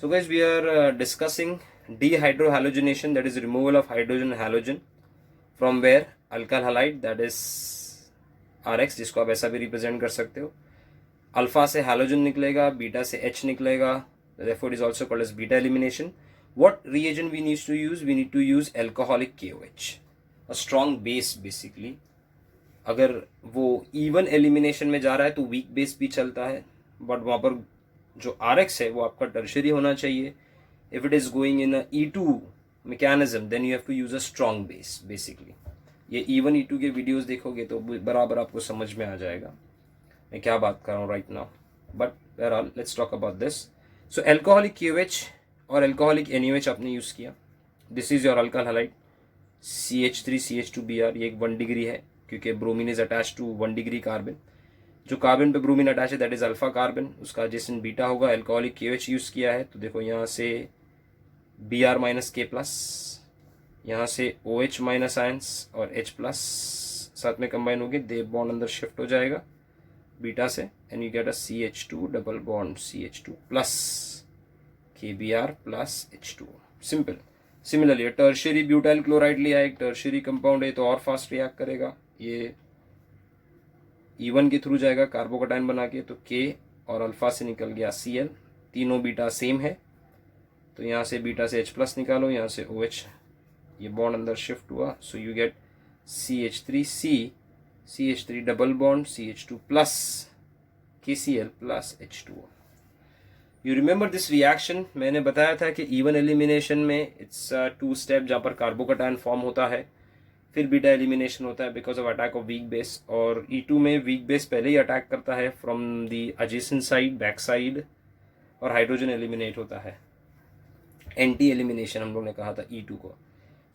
So guys, we are discussing dehydrohalogenation, that is removal of hydrogen halogen from where alkyl halide, that is RX, जिसको आप ऐसा भी represent कर सकते हो. अल्फा से हैलोजन निकलेगा, बीटा से H निकलेगा, therefore it is also called as beta elimination. What reagent we need to use? We need to use alcoholic KOH, a strong base basically. अगर वो इवन एलिमिनेशन में जा रहा है तो वीक बेस भी चलता है, बट वहाँ पर जो RX है वो आपका टर्शरी होना चाहिए. If it is going in a E2 mechanism then you have to use a strong base basically. ये E1 E2 के वीडियोस देखोगे तो बराबर आपको समझ में आ जाएगा मैं क्या बात कर रहा हूँ राइट नाउ. बट बहरहाल let's talk about this. So alcoholic KOH और एल्कोहलिक NaOH आपने यूज़ किया. This is your alkyl halide CH3CH2Br. ये एक 1 डिग्री है क्योंकि bromine is attach to 1 degree carbon. जो कार्बन पे ब्रोमीन अटैच है दैट इज अल्फा कार्बन, उसका एडजेसेंट बीटा होगा. एल्कोहलिक KOH यूज़ किया है तो देखो यहाँ से Br माइनस K प्लस, यहाँ से OH माइनस आयंस और H प्लस साथ में कंबाइन हो गए, दे बॉन्ड अंदर शिफ्ट हो जाएगा बीटा से and you get a CH2 double bond CH2 plus KBr plus H2. Simple. Similarly tertiary butyl chloride लिया है, एक टर्शियरी कंपाउंड है तो और फास्ट रिएक्ट करेगा. ये E1 के थ्रू जाएगा कार्बोकटाइन बना के, तो K और अल्फा से निकल गया Cl. तीनों बीटा सेम है तो यहाँ से बीटा से H प्लस निकालो, यहाँ से OH, ये बॉन्ड अंदर शिफ्ट हुआ सो you get CH3 double bond CH2 plus KCl plus H2O. You remember this reaction. मैंने बताया था कि E1 एलिमिनेशन में इट्स 2 स्टेप जहाँ पर कार्बोकटाइन फॉर्म होता है, फिर बीटा एलिमिनेशन होता है because of attack of weak base. और E2 में वीक बेस पहले ही अटैक करता है from the adjacent side, back side, और हाइड्रोजन एलिमिनेट होता है. एंटी एलिमिनेशन हम लोग ने कहा था E2 को.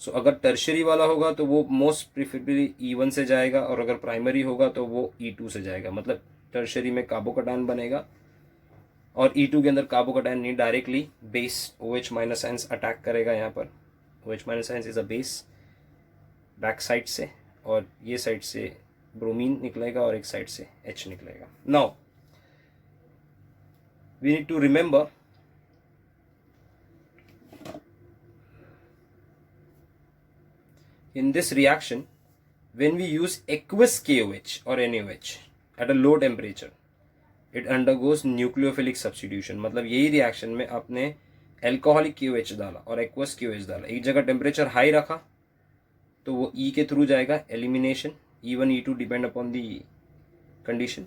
सो अगर टर्शरी वाला होगा तो वो मोस्ट प्रिफरेबली E1 से जाएगा, और अगर प्राइमरी होगा तो वो E2 से जाएगा. मतलब टर्शरी में कार्बोकटाइन बनेगा और E2 के अंदर कार्बोकटाइन नहीं, directly base OH minus ions attack करेगा. यहाँ पर OH minus ions is a base back side से, और ये साइड से ब्रोमीन निकलेगा और एक साइड से H निकलेगा. Now we need to remember in this reaction when we use aqueous KOH or NaOH at a low temperature it undergoes nucleophilic substitution. मतलब यही रिएक्शन में आपने एल्कोहलिक KOH डाला और एक्वस KOH डाला, एक जगह टेम्परेचर हाई रखा तो वो E के थ्रू जाएगा elimination. E1 E2 depend upon the condition.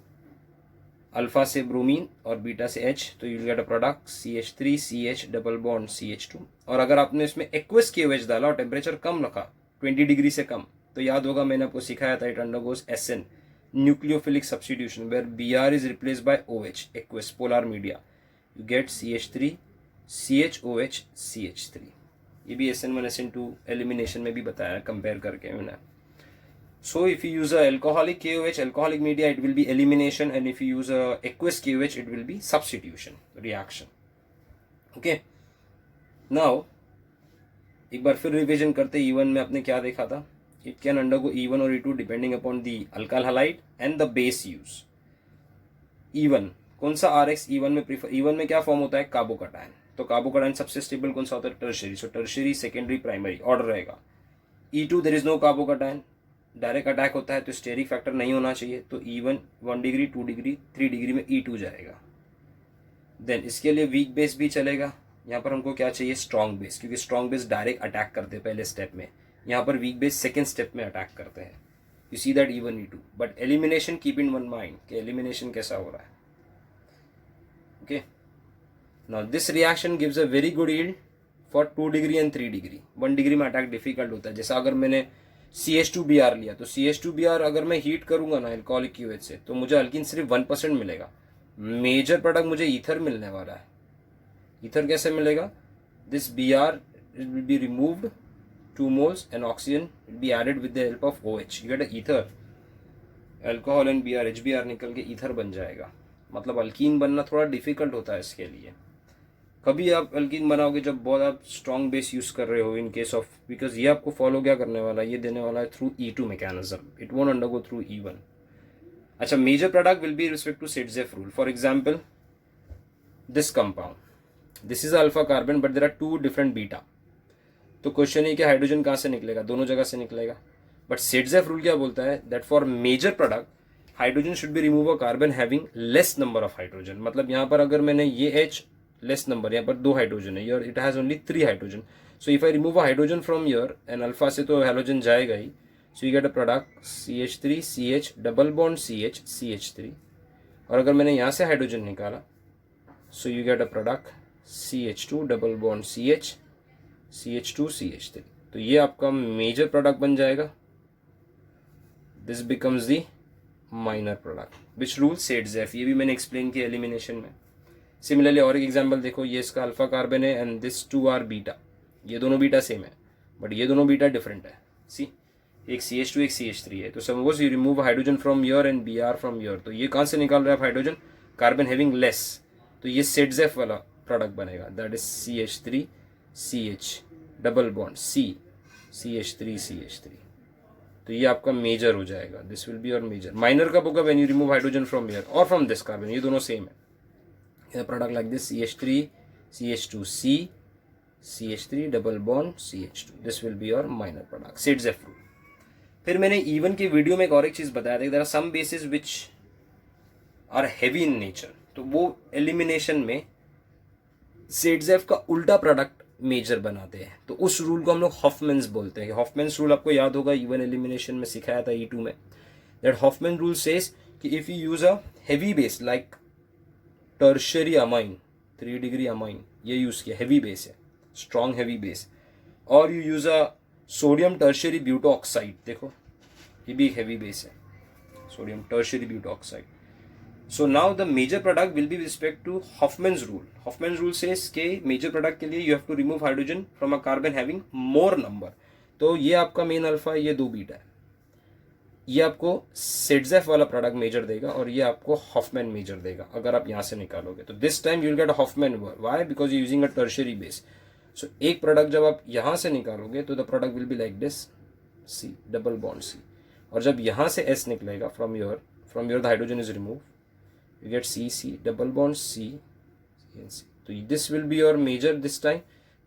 Alpha से ब्रोमीन और बीटा से H, तो you get a product CH3 CH double bond CH2. और अगर आपने इसमें एक्वस KOH डाला और टेम्परेचर कम रखा 20 डिग्री से कम, तो याद होगा मैंने आपको सिखाया था it undergoes SN nucleophilic substitution where Br is replaced by OH aqueous polar media. You get CH3 CHOH CH3. ये भी SN1 SN2 एलिमिनेशन में भी बताया कंपेयर करके मैंने. So if you use a alcoholic KOH, alcoholic media, it will be elimination, and if you use a aqueous KOH, it will be substitution reaction. Okay. Now एक बार फिर revision करते. E1 में आपने क्या देखा था? It can undergo E1 और E2 depending upon the alkyl halide and the base use. E1 कौन सा RX E1 में प्रीफर? E1 में क्या फॉर्म होता है? कार्बोकटाइन. तो कार्बोकटाइन सबसे स्टेबल कौन सा होता है? Tertiary. So tertiary, secondary, primary order रहेगा. E2 there is no carbocation, direct attack होता है तो स्टेरिक फैक्टर नहीं होना चाहिए, तो E1 1 डिग्री 2 डिग्री 3 डिग्री में E2 जाएगा. देन इसके लिए वीक बेस भी चलेगा. यहाँ पर हमको क्या चाहिए? स्ट्रॉन्ग बेस, क्योंकि स्ट्रॉन्ग बेस डायरेक्ट अटैक करते हैं पहले स्टेप में. यहाँ पर वीक बेस सेकेंड स्टेप में अटैक करते हैं. You see that E1 E2. But elimination keep in one mind कि एलिमिनेशन कैसा हो रहा है. Okay. Now this reaction gives a very good yield for 2 degree and 3 degree. 1 degree में attack difficult होता है. जैसा अगर मैंने CH2Br लिया तो CH2Br अगर मैं हीट करूंगा ना एल्कोहलिक KOH से तो मुझे अल्कीन सिर्फ 1% मिलेगा. मेजर प्रोडक्ट मुझे ईथर मिलने वाला है. ईथर कैसे मिलेगा? This Br will be removed 2 moles and oxygen will be added with the help of OH. You get a ether. Alcohol and Br HBr निकल के ईथर बन जाएगा. मतलब अल्कीन बनना थोड़ा डिफिकल्ट होता है इसके लिए. कभी आप अल्कीन बनाओगे जब बहुत आप स्ट्रॉन्ग बेस यूज कर रहे हो इन केस ऑफ, बिकॉज ये आपको फॉलो क्या करने वाला है? ये देने वाला है through E2 mechanism. It won't undergo through E1. अच्छा, major product will be respect to Saytzeff rule. For example this compound this is alpha carbon but there are two different beta. तो क्वेश्चन है कि hydrogen कहाँ से निकलेगा, दोनों जगह से निकलेगा। बट सेट्जेफ रूल क्या बोलता है, that for major product hydrogen should be remove a carbon having less number of hydrogen. मतलब यहाँ पर अगर मैंने ये H लेस नंबर, यहाँ पर 2 हाइड्रोजन है, your it has only 3 hydrogen. So if I remove a hydrogen from your end alpha से तो हाइड्रोजन जाएगा ही, so you get a product CH3 CH double bond CH CH3। और अगर मैंने यहाँ से हाइड्रोजन निकाला, so you get a product CH2 double bond CH CH2 CH3। तो ये आपका मेजर प्रोडक्ट बन जाएगा। This becomes the minor product. Which rule, Saytzeff. ये भी मैंने एक्सप्लेन किया एलिमिनेशन में। सिमिलरली और एक एग्जांपल देखो, ये इसका अल्फा कार्बन है एंड दिस 2 आर बीटा। ये दोनों बीटा सेम है बट ये दोनों बीटा डिफरेंट है। सी, एक CH2 एक CH3 है। तो suppose you remove hydrogen from your and Br from your, तो ये कहाँ से निकाल रहे हैं आप हाइड्रोजन, कार्बन हैविंग लेस। तो ये सेट्जेफ वाला प्रोडक्ट बनेगा, that is CH3 CH double bond C CH3 CH3। तो ये आपका मेजर हो जाएगा, this will be your major. Minor कब होगा, when you remove hydrogen from here और फ्रॉम दिस कार्बन, ये दोनों सेम है। Product like this CH3 CH2 C CH3 double bond CH2, this will be your minor product, Saytzeff rule. फिर मैंने even की video में एक और एक चीज बताया था, there are some bases which are heavy in nature. तो वो एलिमिनेशन में सेट्जेफ का उल्टा प्रोडक्ट मेजर बनाते हैं। तो उस रूल को हम लोग हॉफमैन्स बोलते हैं। हॉफमैन्स रूल आपको याद होगा, इवन एलिमिनेशन में सिखाया था E2 में। दैट हॉफमैन रूल सेज कि if you use a heavy base like tertiary amine, 3 degree amine, ये यूज किया, हेवी बेस है, स्ट्रॉन्ग हेवी बेस, और you use a sodium tertiary butoxide, देखो ये भी हेवी बेस है, sodium tertiary butoxide. So now the major product will be with respect to Hoffman's rule. Hoffman's rule says कि major product के लिए you have to remove hydrogen from a carbon having more number. तो ये आपका main alpha, ये 2 beta है, ये आपको सेट्जेफ वाला प्रोडक्ट मेजर देगा और ये आपको हॉफमैन मेजर देगा अगर आप यहाँ से निकालोगे। तो this time you will get Hofmann. Why? Because you using a tertiary base. So एक प्रोडक्ट जब आप यहाँ से निकालोगे तो the product will be like this, C double bond C। और जब यहाँ से S निकलेगा from your the hydrogen is remove, you get C double bond C and C। तो this will be your major this time,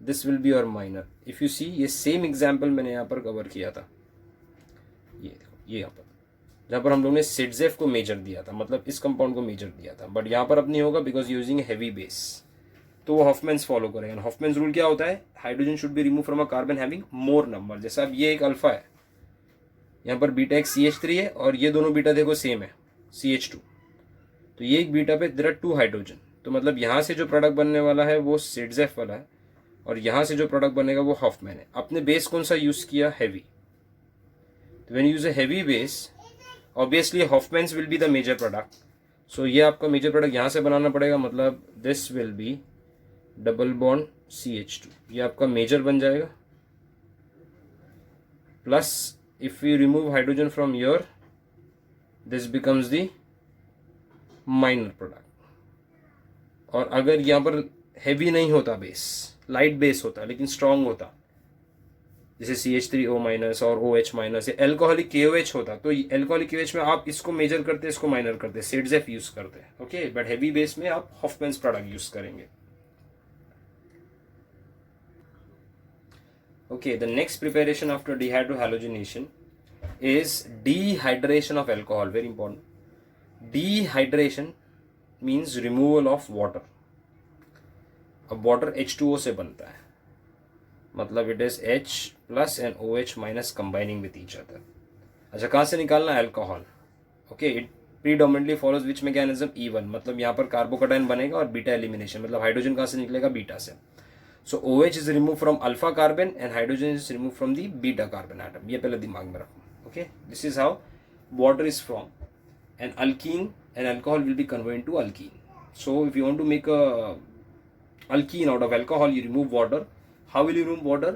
this will be your minor। if you see ये same example मैंने यहाँ पर cover किया था, ये देखो, ये यहाँ पर जहाँ पर हम लोग ने सेट्जेफ को मेजर दिया था, मतलब इस कंपाउंड को मेजर दिया था, बट यहाँ पर अब नहीं होगा बिकॉज यूजिंग हैवी बेस। तो वो हॉफमैन्स फॉलो करेगा। हॉफमैन्स रूल क्या होता है, hydrogen should be remove from a carbon having more number. जैसे अब ये एक अल्फा है, यहाँ पर बीटा एक CH3 है और ये दोनों बीटा देखो सेम है CH2। तो ये एक बीटा पे देयर आर 2 हाइड्रोजन। तो मतलब यहाँ से जो प्रोडक्ट बनने वाला है वो सेट्जेफ वाला है और यहाँ से जो प्रोडक्ट बनेगा वो हॉफमैन है। आपने बेस कौन सा यूज किया, हैवी। तो when use a heavy base obviously Hofmann's will be the major product. So ये आपका मेजर प्रोडक्ट यहाँ से बनाना पड़ेगा, मतलब this will be double bond CH2, ये आपका मेजर बन जाएगा। Plus if you remove hydrogen from your, this becomes the minor product. और अगर यहाँ पर हैवी नहीं होता बेस, लाइट बेस होता लेकिन स्ट्रांग होता, जैसे CH3O माइनस और OH माइनस या एल्कोहलिक KOH होता, तो एल्कोहलिक KOH में आप इसको मेजर करते, इसको माइनर करते, सेट्जेफ यूज करते, ओके। बट हैवी बेस में आप हॉफमैन्स प्रोडक्ट यूज करेंगे। Okay, the next preparation after dehydrohalogenation is dehydration of alcohol. Very important. Dehydration means removal of water. अब water H2O से बनता है, मतलब it is H plus and OH minus combining with each other. अच्छा, कहाँ से निकालना, alcohol. Okay, it predominantly follows which mechanism, E1, मतलब यहाँ पर कार्बोकेटाइन बनेगा और बीटा एलिमिनेशन, मतलब हाइड्रोजन कहाँ से निकलेगा, बीटा से। So OH is removed from alpha carbon and hydrogen is removed from the beta carbon atom. ये पहले दिमाग में रखो, okay? This is how water is formed, and alkene and alcohol will be converted to alkene. So if you want to make a alkene out of alcohol, you remove water. How will you remove water?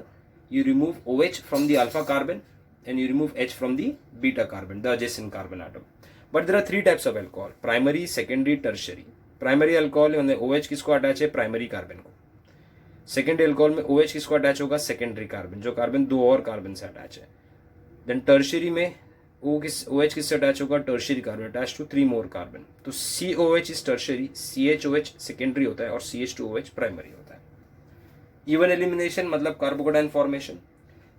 You remove OH from the alpha carbon and you remove H from the beta carbon, the adjacent carbon atom. But there are 3 types of alcohol: primary, secondary, tertiary. Primary alcohol में OH किसको attach है, primary carbon को। Secondary alcohol में OH किसको attach होगा, secondary carbon, जो carbon 2 और carbon से अटैच है। देन टर्शियरी में OH किससे अटैच होगा, tertiary carbon attach to 3 more carbon. तो COH is tertiary, CHOH secondary होता है और CH2OH प्राइमरी होता है। इवन एलिमिनेशन मतलब कार्बोकेटाइन फॉर्मेशन।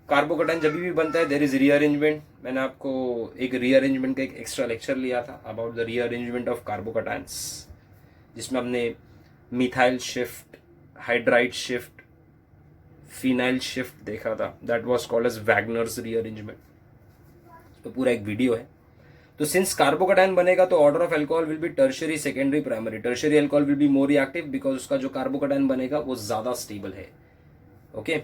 कार्बोकेटाइन जब भी बनता है देयर इज रीअरेंजमेंट। मैंने आपको एक रीअरेंजमेंट का एक एक्स्ट्रा लेक्चर लिया था about the rearrangement of carbocations, जिसमें हमने methyl shift, hydride shift, phenyl shift देखा था। That was called as Wagner's rearrangement. तो पूरा एक वीडियो है। तो सिंस कार्बोकेटाइन बनेगा तो order of alcohol will be tertiary, secondary, primary. Tertiary alcohol will be more reactive because उसका जो कार्बोकेटाइन बनेगा वो ज्यादा स्टेबल है। Okay,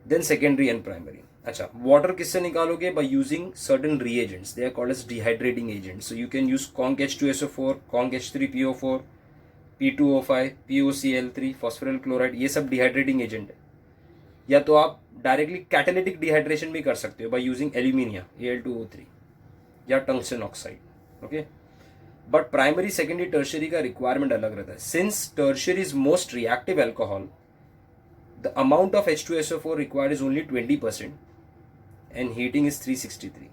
then secondary and primary. अच्छा, वाटर किससे निकालोगे? By using certain reagents, they are called as dehydrating agents. So you can use conc H2SO4, conc H3PO4, P2O5, POCl3, phosphoryl chloride, ये सब डिहाइड्रेटिंग एजेंट है। या तो आप डायरेक्टली कैटालिटिक डिहाइड्रेशन भी कर सकते हो बाय यूजिंग एल्यूमिनिया Al2O3 या tungsten oxide. Okay, but primary, secondary, tertiary का रिक्वायरमेंट अलग रहता है। Since tertiary is most reactive alcohol, the amount of H2SO4 required is only 20% and heating is 363।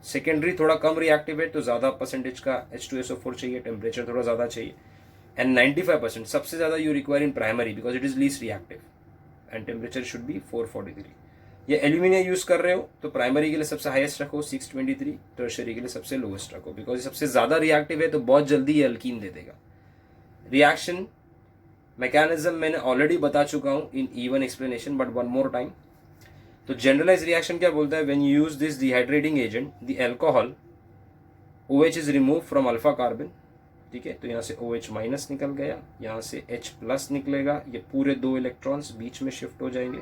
Secondary थोड़ा कम रिएक्टिव है तो ज्यादा परसेंटेज का H2SO4 चाहिए, टेम्परेचर थोड़ा ज्यादा चाहिए। एंड 95% सबसे ज्यादा you require in primary because it is least reactive and temperature should be 443। ये एल्यूमिनिया यूज कर रहे हो तो प्राइमरी के लिए सबसे हाईएस्ट रखो 623, टर्शियरी के लिए सबसे लोएस्ट रखो बिकॉज सबसे ज्यादा रिएक्टिव है तो बहुत जल्दी ये अल्कीन दे देगा। रिएक्शन मैकेनिज्म मैंने ऑलरेडी बता चुका हूं इन E1 explanation, but one more time. तो जनरलाइज रिएक्शन क्या बोलता है? When you use this dehydrating agent the alcohol OH is remove from alpha carbon. ठीक है, तो यहाँ से OH माइनस निकल गया, यहाँ से H प्लस निकलेगा, ये पूरे 2 इलेक्ट्रॉन्स बीच में शिफ्ट हो जाएंगे।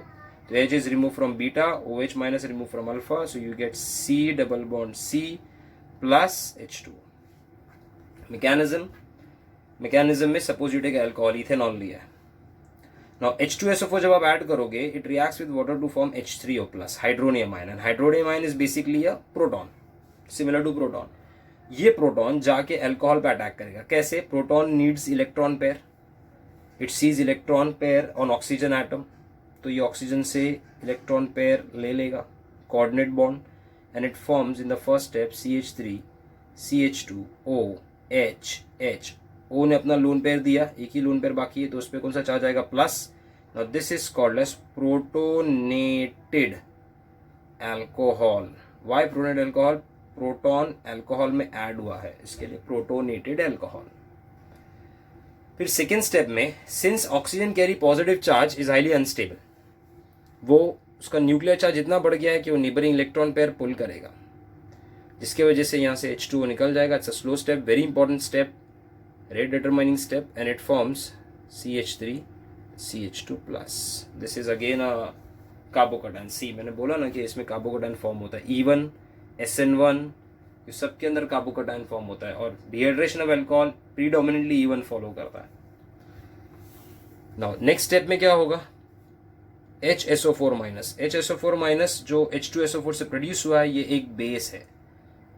तो H is removed from beta, OH minus removed from alpha, so you get C double bond C plus H2। Mechanism में suppose you take alcohol, ethanol लिया है। नाउ H2SO4 जब आप ऐड करोगे it reacts with water to form H3O plus, hydronium ion. And hydronium ion is basically a proton, similar to proton. ये proton जाके alcohol पे attack करेगा। कैसे? Proton needs electron pair, it sees electron pair on oxygen atom, तो ये oxygen से electron pair ले लेगा, coordinate bond, and it forms in the first step CH3 CH2 OH। O ने अपना लोन पेयर दिया, एक ही लोन पेयर बाकी है तो उस पर कौन सा चार्ज आएगा? Plus. Now this is called as protonated alcohol. Why protonated alcohol? Proton alcohol में ऐड हुआ है, इसके लिए प्रोटोनेटेड अल्कोहल। फिर सेकेंड स्टेप में since oxygen carry positive charge is highly unstable, वो उसका न्यूक्लियर चार्ज इतना बढ़ गया है कि वो नेबरिंग इलेक्ट्रॉन पेयर पुल करेगा, जिसके वजह से यहाँ से H2O निकल जाएगा। It's a slow step, very important step, rate determining step, and it forms CH3 CH2 plus. This is again a carbocation C। मैंने बोला ना कि इसमें कार्बोकेटाइन फॉर्म होता है, E1 SN1 ये सब के अंदर कार्बोकेटाइन फॉर्म होता है और dehydration of alcohol predominantly E1 follow करता है। नाउ नेक्स्ट स्टेप में क्या होगा? HSO4 minus. HSO4 माइनस जो H2SO4 से प्रोड्यूस हुआ है ये एक बेस है,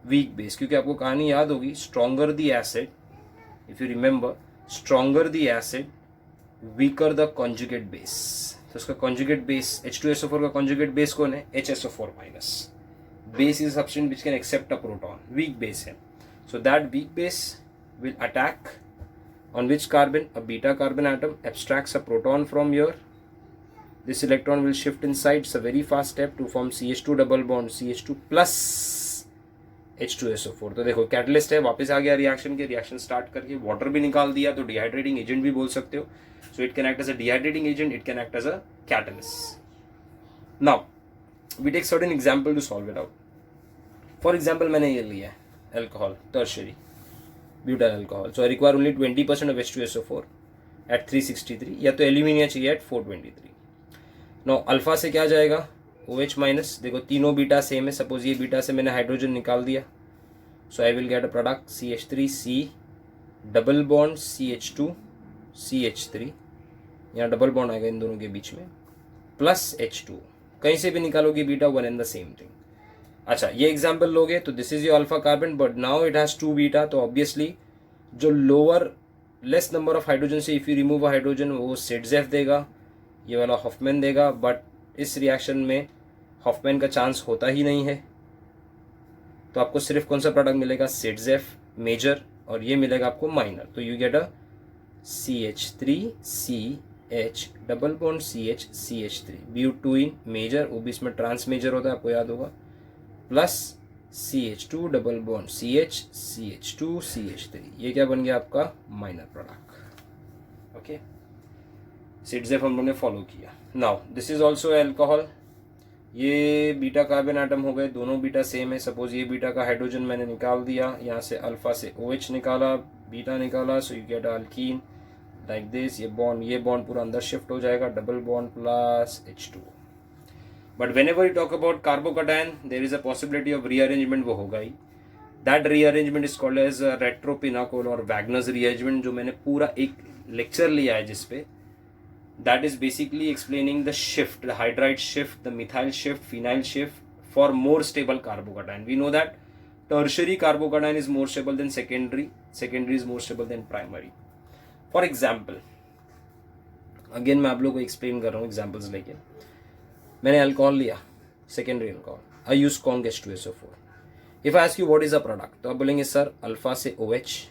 वीक बेस, क्योंकि आपको कहानी याद होगी, stronger the acid, if you remember, stronger the acid weaker the conjugate base. तो उसका कॉन्जुगेट बेस H2SO4 का कॉन्जुगेट बेस कौन है? HSO4 minus. Base is a substance which can accept a proton, weak base है। So that weak base will attack on which carbon? A beta carbon atom abstracts a proton from here. This electron will shift inside. It's a very fast step to form CH2 double bond CH2 plus H2SO4। तो देखो catalyst है, वापस आ गया reaction के, reaction start करके water भी निकाल दिया, तो डिहाइड्रेटिंग एजेंट भी बोल सकते हो। So it can act as a dehydrating agent, it can act as a catalyst. Now we take certain example to solve it out. For example मैंने ये लिया है alcohol, tertiary butyl alcohol, so I require only 20% of H2SO4 at 363, या तो alumina चाहिए eight 423। No alpha से क्या जाएगा? OH माइनस। देखो तीनों बीटा सेम है, सपोज ये बीटा से मैंने हाइड्रोजन निकाल दिया, so I will get a product CH3C double bond CH2 CH3, यहाँ डबल बॉन्ड आएगा इन दोनों के बीच में, प्लस H2। कहीं से भी निकालोगे beta, one and the same thing. अच्छा, ये एग्जाम्पल लोगे तो this is your alpha carbon, but now it has 2 beta, तो ऑब्वियसली जो lower less number of hydrogen से इफ यू रिमूव हाइड्रोजन वो सिडजेफ देगा, ये वाला हॉफमैन देगा, बट इस रिएक्शन में हॉफमैन का चांस होता ही नहीं है, तो आपको सिर्फ कौन सा प्रोडक्ट मिलेगा? सिडजेफ मेजर, और ये मिलेगा आपको माइनर, तो you get a CH3C H double bond CH CH3 butene major, वो भी इसमें ट्रांस मेजर होता है, आपको याद होगा, plus CH2 double bond CH CH2 CH3, ये क्या बन गया आपका माइनर प्रोडक्ट। ओके, सिडजेफ हम लोग ने फॉलो किया। Now this is also alcohol, ये बीटा कार्बन एटम हो गए, दोनों बीटा सेम है। सपोज ये बीटा का हाइड्रोजन मैंने निकाल दिया, यहाँ से अल्फा से OH निकाला, बीटा निकाला, so you get alkene like this. ये बॉन्ड पूरा अंदर शिफ्ट हो जाएगा, double bond plus H2। But whenever you talk about carbocation there is a possibility of rearrangement, वो होगा ही। That rearrangement is called as retropinacol और Wagner's rearrangement, जो मैंने पूरा एक लेक्चर लिया है जिसपे that is basically explaining the shift, the hydride shift, the methyl shift, phenyl shift for more stable carbocation. We know that tertiary carbocation is more stable than secondary is more stable than primary. For example, again मैं आप लोगों को explain कर रहा हूँ examples लेके। मैंने alcohol लिया, secondary alcohol, I use Cong H2SO4. If I ask you what is a product, तो आप बोलेंगे सर अल्फा से OH,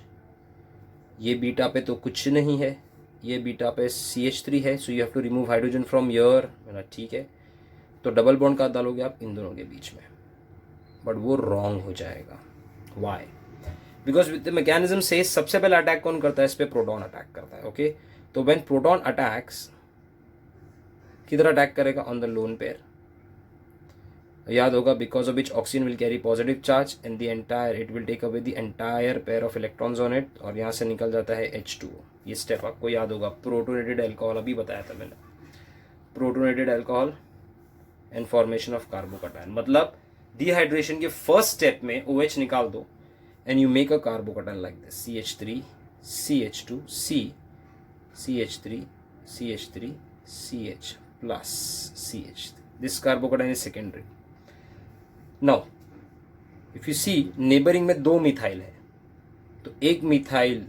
ये बीटा पे तो कुछ नहीं है, ये बीटा पे CH3 है, so you have to remove hydrogen from your. मैंने ठीक है, तो डबल बॉन्ड का डालोगे आप इन दोनों के बीच में, बट वो रॉन्ग हो जाएगा। Why? Because with the mechanism से सबसे पहले अटैक कौन करता है इस पे? प्रोटॉन अटैक करता है। ओके, तो व्हेन प्रोटॉन अटैक्स, किधर अटैक करेगा? On the lone pair. याद होगा, because of which oxygen will carry positive charge and the entire, it will take away the entire pair of electrons on it, और यहाँ से निकल जाता है H2। ये स्टेप आपको याद होगा, प्रोटोनेटेड अल्कोहल अभी बताया था मैंने, protonated alcohol and formation of carbocation. मतलब डिहाइड्रेशन के फर्स्ट स्टेप में OH निकाल दो and you make a carbocation like this, CH3 CH2 C CH3 CH3 CH plus CH3. This carbocation is secondary. Now if you see neighboring में दो methyl है, तो एक मिथाइल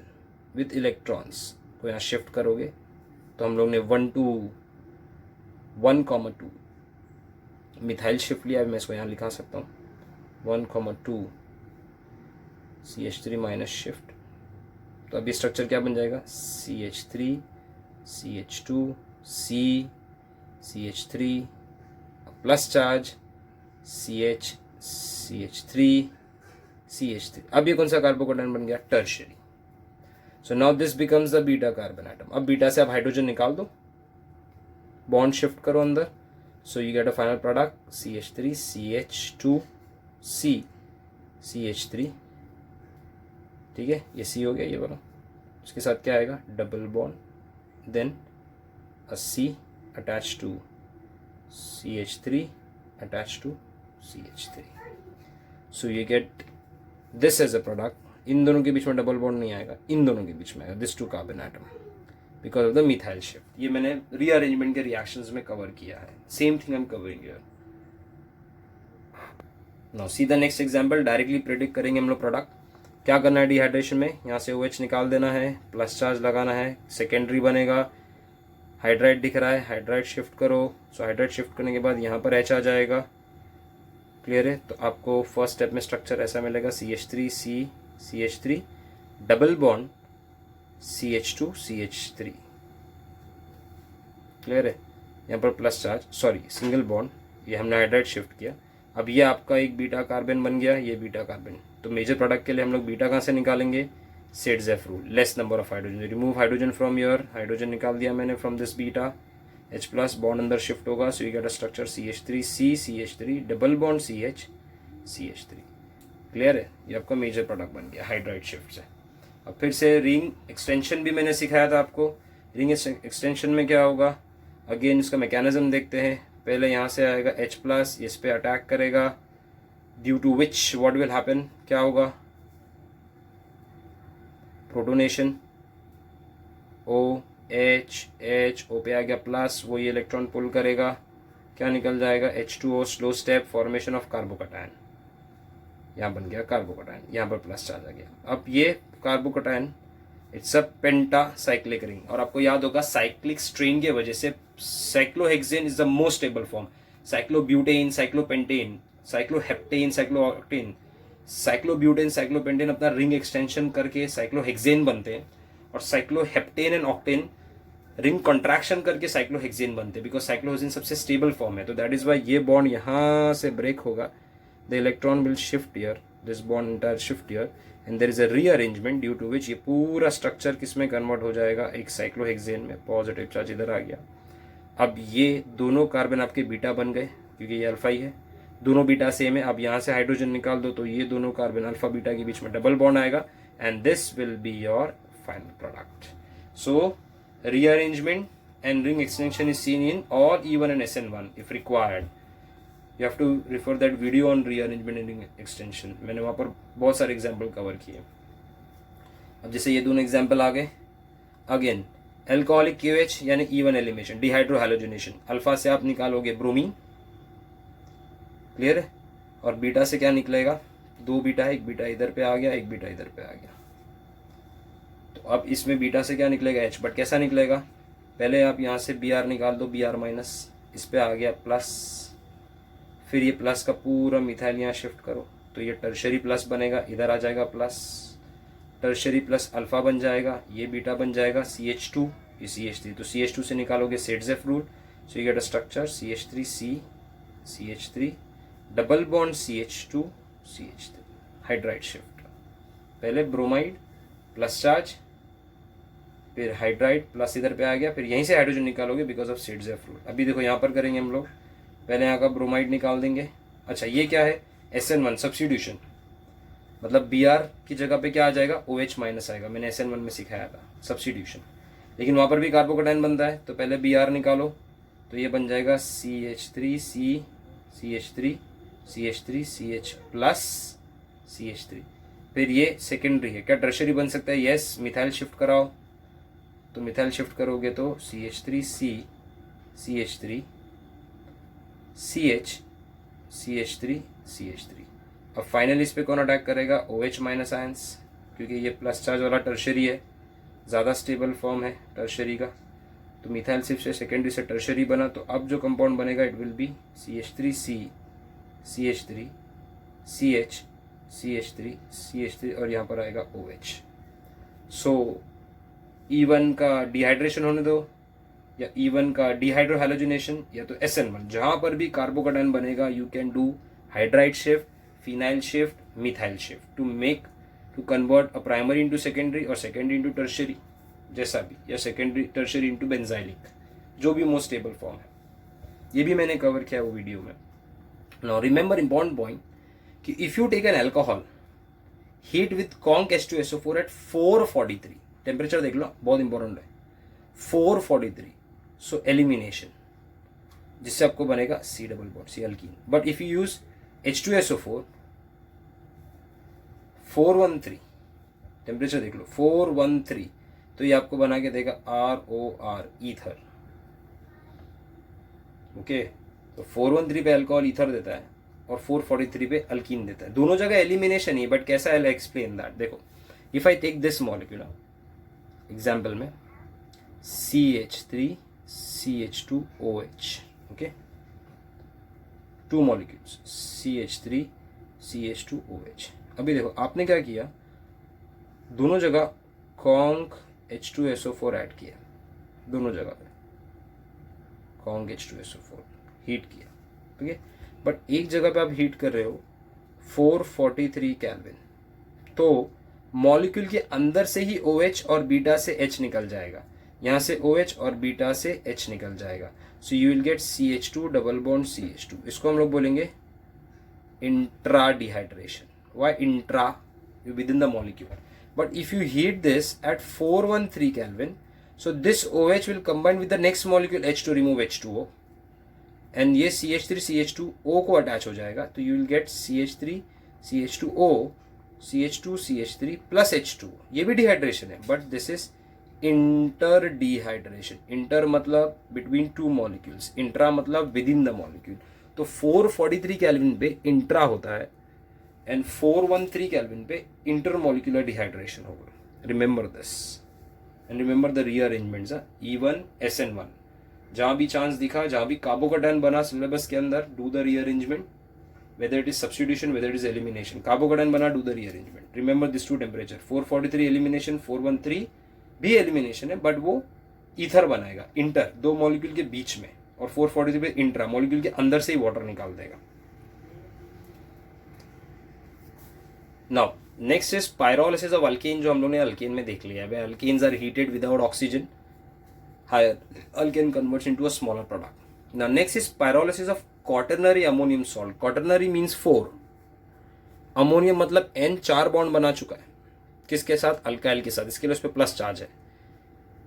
विथ इलेक्ट्रॉन्स को यहाँ शिफ्ट करोगे तो हम लोग ने 1,2 मिथाइल शिफ्ट लिया है, मैं इसको यहाँ लिखा सकता हूँ 1,2 CH3 माइनस शिफ्ट, तो अभी स्ट्रक्चर क्या बन जाएगा? CH3 CH2 C CH3 plus charge CH CH3 CH3। अब ये कौन सा कार्बोकैटायन बन गया? Tertiary. So now this becomes the beta carbon atom. अब बीटा से आप हाइड्रोजन निकाल दो, बॉन्ड शिफ्ट करो अंदर, सो you get a final product CH3 CH2 C CH3। ठीक है, ये C हो गया ये वाला। उसके साथ क्या आएगा? Double bond, then a C attach to CH3 attach to CH3, so you get this as a product. इन दोनों के बीच में डबल बॉन्ड नहीं आएगा, इन दोनों के बीच में आएगा this two carbon atom because of the methyl shift. ये मैंने रीअरेंजमेंट के रिएक्शंस में कवर किया है, same thing I am covering here. Now see the next example, directly predict करेंगे हम लोग प्रोडक्ट। क्या करना है डिहाइड्रेशन में? यहाँ से OH निकाल देना है, प्लस चार्ज लगाना है, सेकेंडरी बनेगा, हाइड्राइड दिख रहा है, हाइड्राइड शिफ्ट करो, सो हाइड्राइड शिफ्ट करने के बाद यहाँ पर H आ जाएगा। क्लियर है? तो आपको फर्स्ट स्टेप में स्ट्रक्चर ऐसा मिलेगा, CH3 C CH3 double bond CH2 CH3। Clear है? यहाँ पर plus charge, sorry single bond, ये हमने हाइड्राइड शिफ्ट किया। अब ये आपका एक बीटा कार्बन बन गया, ये बीटा कार्बन। तो मेजर प्रोडक्ट के लिए हम लोग बीटा कहाँ से निकालेंगे? Saytzeff rule, less number of hydrogen, remove hydrogen from your, hydrogen निकाल दिया मैंने from this beta, H plus bond अंदर शिफ्ट होगा, so you get a structure CH3 C CH3 double bond CH CH3। Clear है? ये आपका major product बन गया हाइड्राइड शिफ्ट से। अब फिर से रिंग एक्सटेंशन भी मैंने सिखाया था आपको। रिंग एक्सटेंशन में क्या होगा? अगेन इसका मैकेनिज्म देखते हैं। पहले यहाँ से आएगा H प्लस, इस पे अटैक करेगा, due to which what will happen, क्या होगा? प्रोटोनेशन, OH O पे आ गया प्लस, वो ये इलेक्ट्रॉन पुल करेगा, क्या निकल जाएगा? H2O, slow step, formation of carbocation. यहाँ बन गया कार्बोकैटायन, यहाँ पर प्लस चार्ज आ गया। अब ये carbocation it's a pentacyclic ring, और आपको याद होगा साइक्लिक स्ट्रेन की वजह से cyclohexane is the most stable form. Cyclobutane, cyclopentane, cycloheptane, cyclooctane, cyclobutane, cyclopentane अपना रिंग एक्सटेंशन करके साइक्लोहेक्सेन बनते हैं, और cycloheptane and octane ring contraction करके साइक्लोहेक्सेन बनते हैं, बिकॉज साइक्लोहेक्सेन सबसे स्टेबल फॉर्म है. तो दैट इज वाई ये बॉन्ड यहाँ से ब्रेक होगा, the electron will shift here, this bond entire shift here, and there is a rearrangement due to which ये पूरा स्ट्रक्चर किस में कन्वर्ट हो जाएगा, एक साइक्लोहेक्सेन में. पॉजिटिव चार्ज इधर आ गया. अब ये दोनों कार्बन आपके बीटा बन गए क्योंकि ये अल्फा ही है, दोनों बीटा सेम है. अब यहाँ से हाइड्रोजन निकाल दो तो ये दोनों कार्बन अल्फा बीटा के बीच में डबल बॉन्ड आएगा, and this will be your final product. So rearrangement and ring extension is seen in all E1 and SN1 if required. You have to refer that video on rearrangement and ring extension. मैंने वहाँ पर बहुत सारे example cover किए. अब जैसे ये दोनों एग्जाम्पल आ गए, अगेन एल्कोहलिक KOH यानी E1 elimination, dehydro halogenation. Alpha से आप निकालोगे ब्रोमीन, क्लियर है, और बीटा से क्या निकलेगा, दो बीटा है, एक बीटा इधर पे आ गया, एक बीटा इधर पे आ गया. तो अब इसमें बीटा से क्या निकलेगा H, बट कैसा निकलेगा, पहले आप यहाँ से Br निकाल दो, Br माइनस, इस पे आ गया प्लस, फिर ये प्लस का पूरा मिथाइल यहाँ शिफ्ट करो तो ये टर्शरी प्लस बनेगा, इधर आ जाएगा प्लस, टर्शरी प्लस अल्फा बन जाएगा, ये बीटा बन जाएगा CH2, ये CH3. तो CH2 से निकालोगे सेडजेफ rule, so you get a structure CH3C CH3 double bond CH2 CH3, hydride shift. पहले ब्रोमाइड प्लस चार्ज, फिर हाइड्राइड प्लस इधर पे आ गया, फिर यहीं से हाइड्रोजन निकालोगे बिकॉज ऑफ सेडजेफ रूल. अभी देखो यहाँ पर करेंगे हम लोग, पहले यहाँ का ब्रोमाइड निकाल देंगे. अच्छा ये क्या है, SN1 सब्स्टिट्यूशन, मतलब Br की जगह पे क्या आ जाएगा, OH माइनस आएगा. मैंने SN1 में सिखाया था सब्स्टिट्यूशन, लेकिन वहाँ पर भी कार्बोकेटाइन बनता है. तो पहले Br निकालो तो ये बन जाएगा CH3C CH3 CH3 CH plus CH3. फिर ये सेकेंडरी है, क्या टर्शरी बन सकता है, यस. मिथाइल शिफ्ट कराओ तो मिथाइल शिफ्ट करोगे तो CH3C CH3 CH CH3 CH3. अब फाइनली इस पे कौन अटैक करेगा, OH माइनस आयंस, क्योंकि ये प्लस चार्ज वाला टर्शरी है, ज़्यादा स्टेबल फॉर्म है टर्शरी का. तो मिथाइल सिर्फ से सेकेंडरी से टर्शरी बना, तो अब जो कंपाउंड बनेगा it will be CH3C CH3 CH CH3 CH3 और यहाँ पर आएगा OH. सो E1 का डिहाइड्रेशन होने दो, या E1 का डिहाइड्रो हैलोजिनेशन, या तो SN1, जहाँ पर भी कार्बोकेटाइन बनेगा you can do hydride shift, phenyl shift, methyl shift to convert a primary into secondary और सेकेंडरी इंटू टर्शरी, जैसा भी, या सेकेंडरी टर्शरी इंटू बेंजाइलिक, जो भी मोस्ट स्टेबल फॉर्म है. ये भी मैंने कवर किया वो वीडियो में. नाउ रिमेंबर इंपॉर्टेंट पॉइंट कि if you take an alcohol heat with conc H2SO4 at 443, temperature देख लो बहुत इंपॉर्टेंट है, 443, सो एलिमिनेशन, जिससे आपको बनेगा C double bond C alkyne. But if you use H2SO4 413, temperature देख लो 413, तो ये आपको बना के देगा ROR ईथर. ओके, तो 413 पे अल्कोहल ईथर देता है और 443 पे अल्कीन देता है. दोनों जगह एलिमिनेशन ही, बट कैसा है, एक्सप्लेन दैट. देखो if I take this molecule example में CH3 CH2OH, okay, two molecules CH3 CH2OH. अभी देखो आपने क्या किया, दोनों जगह कॉन्क H2SO4 ऐड किया, दोनों जगह पे कॉन्क H2SO4 हीट किया, ठीक है. बट एक जगह पे आप हीट कर रहे हो 443 केल्विन, तो मॉलिक्यूल के अंदर से ही OH और बीटा से H निकल जाएगा, यहाँ से OH और बीटा से H निकल जाएगा. So you will get CH2 double bond CH2. इसको हम लोग बोलेंगे intra dehydration. Why intra, within the molecule. But if you heat this at 413 kelvin, so this OH will combine with the next molecule H to remove H2O, and ये CH3 CH2O को attach हो जाएगा, तो you will get CH3 CH2O CH2 CH3 plus H2. ये भी dehydration है, but this is inter dehydration. Inter मतलब between two molecules, intra मतलब विद इन द मॉलिक्यूल. तो 443 केल्विन पे इंट्रा होता है एंड 413 केल्विन पे इंटर मॉलिक्यूलर डिहाइड्रेशन होगा. Remember this and remember the rearrangements. E1 SN1, जहाँ भी चांस दिखा, जहाँ भी कार्बोकेटाइन बना सिलेबस के अंदर, do the rearrangement, whether it is substitution, whether it is elimination. Carbocation बना, do the rearrangement. Remember this two temperature, 443 elimination, 413 भी elimination है, but वो ईथर बनाएगा, इंटर, दो मॉलिक्यूल के बीच में, और 443 पे इंट्रा, मॉलिक्यूल के अंदर से ही वाटर निकाल देगा। Now next is pyrolysis of alkane, जो हम लोगों ने अल्केन में देख लिया है। Alkanes are heated without oxygen, higher alkane converts into a smaller product. Now next is pyrolysis of quaternary ammonium salt. Quaternary means 4, ammonium मतलब N 4 बॉन्ड बना चुका है, किसके साथ? अल्काइल के साथ, इसके लिए उस पर प्लस चार्ज है।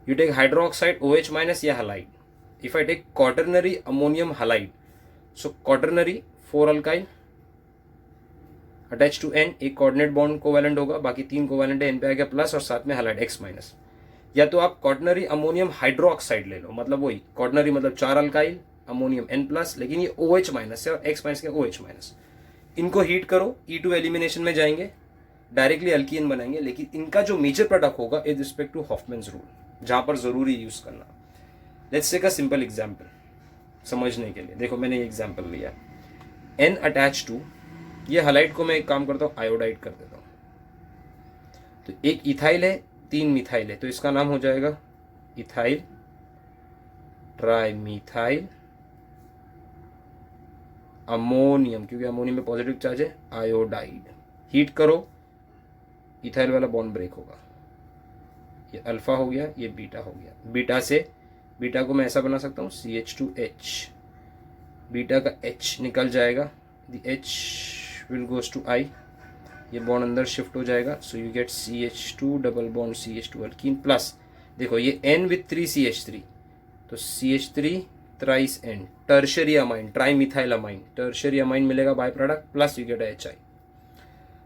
You take hydroxide OH minus या halide. If I take quaternary ammonium halide, so quaternary 4 alkyl attach to N, एक कोऑर्डिनेट बॉन्ड कोवैलेंट होगा, बाकी 3 कोवैलेंट है, N पे आ गया प्लस और साथ में हलाइड X माइनस। या तो आप क्वाटरनरी अमोनियम हाइड्रोक्साइड ले लो, मतलब वही क्वाटरनरी मतलब 4 अल्काइल, अमोनियम N प्लस, लेकिन ये OH माइनस है और X माइनस के OH माइनस। इनको हीट करो, E2 एलिमिनेशन में जाएंगे, डायरेक्टली अल्कीन बनाएंगे, लेकिन इनका जो मेजर प्रोडक्ट होगा is respect to Hoffmann's rule, जहां पर जरूरी यूज करना। Let's take a simple example समझने के लिए। देखो मैंने ये एग्जांपल लिया, N अटैच टू, ये हलाइड को मैं एक काम करता हूँ आयोडाइड कर देता हूँ। तो एक इथाइल है, 3 मिथाइल है, तो इसका नाम हो जाएगा इथाइल ट्राइमिथाइल अमोनियम, क्योंकि अमोनियम में पॉजिटिव चार्ज है, आयोडाइड। हीट करो, इथाइल वाला बॉन्ड ब्रेक होगा, ये अल्फा हो गया, ये बीटा हो गया। बीटा से, बीटा को मैं ऐसा बना सकता हूँ CH2H, बीटा का H निकल जाएगा, the H will goes to I, ये बॉन्ड अंदर शिफ्ट हो जाएगा, so you get CH2 double bond CH2 alkene plus, देखो ये N विथ 3 CH3, तो CH3 thrice N, tertiary amine, trimethyl amine, tertiary amine मिलेगा by product, plus you get HI।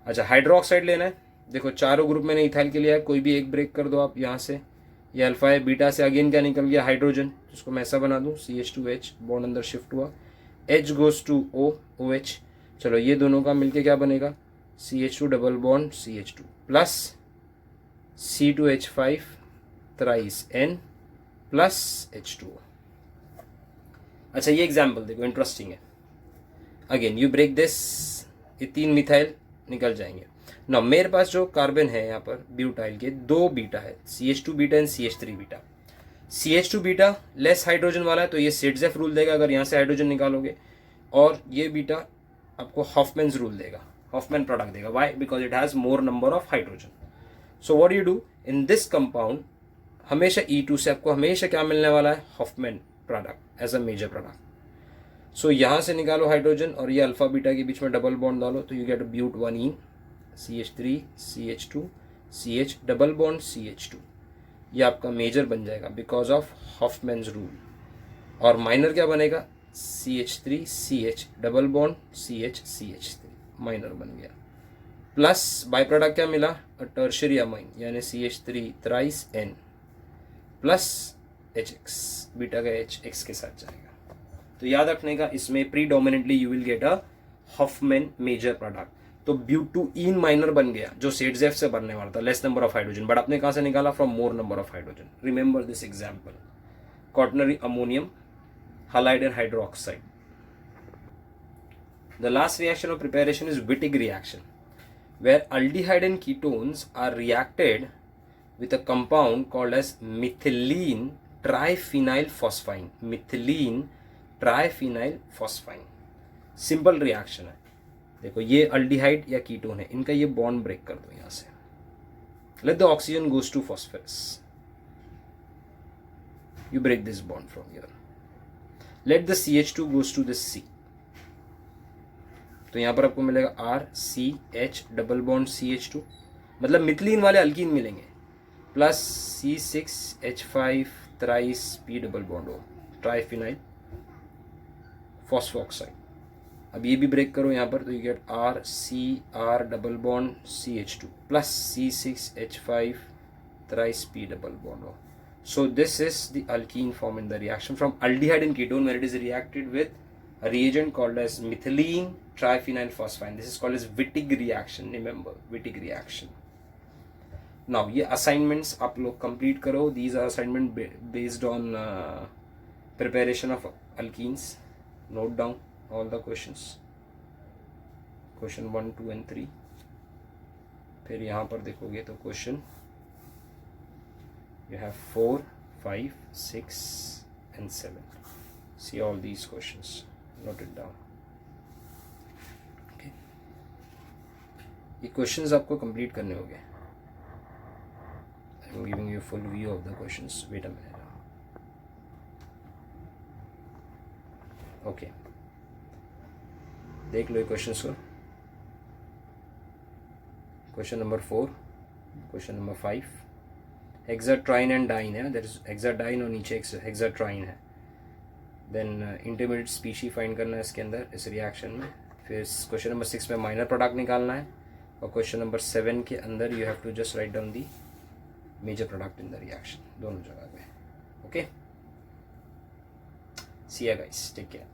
अच्छा hydroxide लेना है, देखो चारों ग्रुप मैंने इथाइल के लिया है, कोई भी एक ब्रेक कर दो आप यहाँ से, ये अल्फा है, बीटा से अगेन क्या निकल गया? हाइड्रोजन, जिसको मैं ऐसा बना दूँ CH2H, बॉन्ड अंदर शिफ्ट हुआ, H goes to O, OH, चलो ये दोनों का मिलके क्या बनेगा? CH2 double bond CH2 plus C2H5 thrice N plus H2O। अच्छा ये एग्जाम्पल देखो इंटरेस्टिंग है, अगेन यू ब्रेक दिस, ये 3 मिथाइल निकल जाएंगे ना। मेरे पास जो कार्बन है यहाँ पर ब्यूटाइल के 2 बीटा है, CH2 beta and CH3 beta. CH2 beta less hydrogen वाला है, तो ये सेडजेफ रूल देगा अगर यहाँ से हाइड्रोजन निकालोगे, और ये बीटा आपको हॉफमैन्स रूल देगा, हॉफमैन प्रोडक्ट देगा। Why? Because it has more number of hydrogen. So what you do in this compound, हमेशा E2 से आपको हमेशा क्या मिलने वाला है? Hofmann product as a major product. सो यहाँ से निकालो हाइड्रोजन और ये अल्फा बीटा के बीच में डबल बॉन्ड डालो, तो you get but 1 CH3 CH2 CH double bond CH2, ये आपका मेजर बन जाएगा बिकॉज ऑफ हॉफमैन्स रूल। और माइनर क्या बनेगा? CH3 CH double bond CH CH3, minor बन गया। प्लस बाय प्रोडक्ट क्या मिला? टर्शरी अमाइन, यानी CH3 thrice N plus HX, beta का H X के साथ जाएगा। तो याद रखने का, इसमें predominantly you will get a Hoffmann major product. तो ब्यूटुइन माइनर बन गया, जो सेडजेफ से बनने वाला था, less number of hydrogen, but आपने कहां से निकाला? From more number of hydrogen. Remember this example, quaternary ammonium halide and hydroxide. The last reaction of preparation is Wittig reaction, where aldehyde and ketones are reacted with a compound called as methylene triphenyl phosphine. Methylene triphenyl phosphine. Simple reaction है। देखो ये aldehyde या ketone है, इनका ये bond break कर दो यहाँ से, let the oxygen goes to phosphorus, you break this bond from here, let the CH2 goes to this C, तो यहां पर आपको मिलेगा RCH डबल बॉन्ड CH2, मतलब मिथिलीन वाले अल्कीन मिलेंगे, plus C6H5 thrice P double bond हो, triphenyl फॉस्फोऑक्साइड। अब ये भी ब्रेक करो यहाँ पर, तो you gate RCR double bond CH2 plus C6H5 thrice P double bond O. So this is the alkene formed in the reaction from aldehyde and ketone, where it is reacted with a reagent called as methylene triphenyl phosphine. This is called as Wittig reaction. Remember, Wittig reaction. Now ये assignments आप लोग complete करो. These are assignment based on preparation of alkenes. Note down all the questions. Question 1, 2 and 3. फिर यहाँ पर देखोगे तो question you have 4, 5, 6 and 7. See all these questions, note it down. Okay, ये questions आपको complete करने होंगे. I'm giving you a full view of the questions. Wait a minute. Okay, देख लो ये questions को. Question number 4, question number 5. Hexatrine and diene है, there is hexadiene और नीचे hexatrine है. Then intermediate species फाइंड करना है इसके अंदर इस रिएक्शन में. फिर क्वेश्चन नंबर 6 में माइनर प्रोडक्ट निकालना है और क्वेश्चन नंबर 7 के अंदर you have to just write down the major product in the reaction, दोनों जगह पे. ओके, सी या गाइस, टेक केयर.